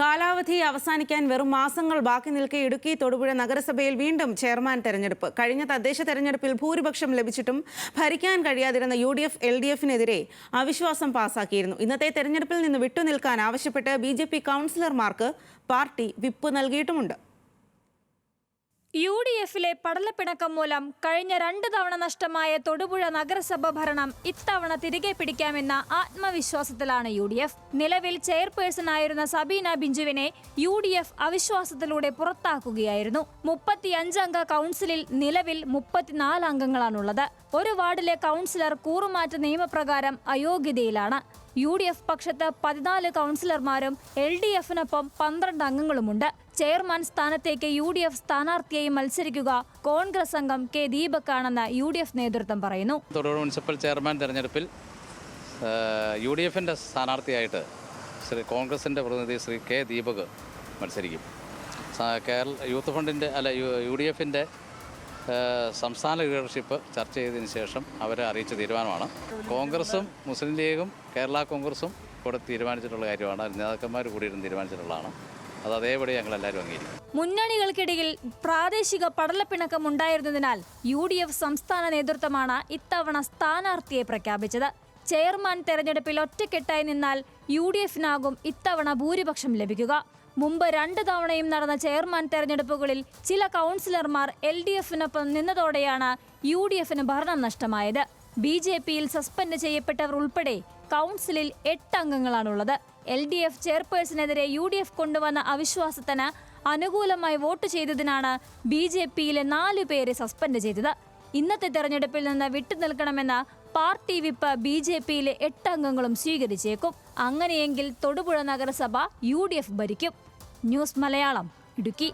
കാലാവധി അവസാനിക്കാൻ വെറും മാസങ്ങൾ ബാക്കി നിൽക്കെ ഇടുക്കി തൊടുപുഴ നഗരസഭയിൽ വീണ്ടും ചെയർമാൻ തെരഞ്ഞെടുപ്പ്. കഴിഞ്ഞ തദ്ദേശ തെരഞ്ഞെടുപ്പിൽ ഭൂരിപക്ഷം ലഭിച്ചിട്ടും ഭരിക്കാൻ കഴിയാതിരുന്ന UDF LDFിനെതിരെ അവിശ്വാസം പാസാക്കിയിരുന്നു. ഇന്നത്തെ തെരഞ്ഞെടുപ്പിൽ നിന്ന് വിട്ടുനിൽക്കാൻ ആവശ്യപ്പെട്ട് BJP കൗൺസിലർമാർക്ക് പാർട്ടി വിപ്പ് നൽകിയിട്ടുമുണ്ട്. UDFിലെ പടലപ്പിണക്കം മൂലം കഴിഞ്ഞ 2 തവണ നഷ്ടമായ തൊടുപുഴ നഗരസഭ ഭരണം ഇത്തവണ തിരികെ പിടിക്കാമെന്ന ആത്മവിശ്വാസത്തിലാണ് UDF. നിലവിൽ ചെയർപേഴ്സണായിരുന്ന സബീന ബിഞ്ചുവിനെ UDF അവിശ്വാസത്തിലൂടെ പുറത്താക്കുകയായിരുന്നു. 35 അംഗ കൗൺസിലിൽ നിലവിൽ 34 അംഗങ്ങളാണുള്ളത്. ഒരു വാർഡിലെ കൗൺസിലർ കൂറുമാറ്റ നിയമപ്രകാരം അയോഗ്യതയിലാണ്. UDF പക്ഷത്ത് 14 കൗൺസിലർമാരും LDFിനൊപ്പം 12 അംഗങ്ങളുമുണ്ട്. ചെയർമാൻ സ്ഥാനത്തേക്ക് UDF സ്ഥാനാർത്ഥിയായി മത്സരിക്കുക കോൺഗ്രസ് അംഗം K ദീപകാണെന്ന് UDF നേതൃത്വം പറയുന്നു. തൊടുപുഴ മുനിസിപ്പൽ ചെയർമാൻ തെരഞ്ഞെടുപ്പിൽ UDFിൻ്റെ സ്ഥാനാർത്ഥിയായിട്ട് കോൺഗ്രസിൻ്റെ പ്രതിനിധി ശ്രീ K ദീപക് മത്സരിക്കും. യൂത്ത് ഫണ്ടിൻ്റെ UDFിൻ്റെ സംസ്ഥാന ലീഡർഷിപ്പ് ചർച്ച ചെയ്തതിന് ശേഷം അവരെ അറിയിച്ച തീരുമാനമാണ്. കോൺഗ്രസും മുസ്ലിം ലീഗും കേരള കോൺഗ്രസും കൂടെ തീരുമാനിച്ചിട്ടുള്ള കാര്യമാണ്. നേതാക്കന്മാർ കൂടിയിരുന്ന് തീരുമാനിച്ചിട്ടുള്ളതാണ്. അത് അതേപടി ഞങ്ങളെല്ലാവരും അംഗീകരിക്കും. മുന്നണികൾക്കിടയിൽ പ്രാദേശിക പടലപ്പിണക്കം ഉണ്ടായിരുന്നതിനാൽ UDF സംസ്ഥാന നേതൃത്വമാണ് ഇത്തവണ സ്ഥാനാർത്ഥിയെ പ്രഖ്യാപിച്ചത്. ചെയർമാൻ തെരഞ്ഞെടുപ്പിൽ ഒറ്റക്കെട്ടായി നിന്നാൽ UDFിനാകും ഇത്തവണ ഭൂരിപക്ഷം ലഭിക്കുക. മുമ്പ് 2 തവണയും നടന്ന ചെയർമാൻ തെരഞ്ഞെടുപ്പുകളിൽ ചില കൗൺസിലർമാർ LDFിനൊപ്പം നിന്നതോടെയാണ് UDFിന് ഭരണം നഷ്ടമായത്. BJPയിൽ സസ്പെൻഡ് ചെയ്യപ്പെട്ടവർ ഉൾപ്പെടെ കൗൺസിലിൽ 8 അംഗങ്ങളാണുള്ളത്. LDF ചെയർപേഴ്സണെതിരെ UDF കൊണ്ടുവന്ന അവിശ്വാസത്തിന് അനുകൂലമായി വോട്ട് ചെയ്തതിനാണ് BJPയിലെ 4 പേരെ സസ്പെൻഡ് ചെയ്തത്. ഇന്നത്തെ തെരഞ്ഞെടുപ്പിൽ നിന്ന് വിട്ടുനിൽക്കണമെന്ന പാർട്ടി വിപ്പ് BJPയിലെ 8 അംഗങ്ങളും സ്വീകരിച്ചേക്കും. അങ്ങനെയെങ്കിൽ തൊടുപുഴ നഗരസഭ UDF ഭരിക്കും. ന്യൂസ് മലയാളം, ഇടുക്കി.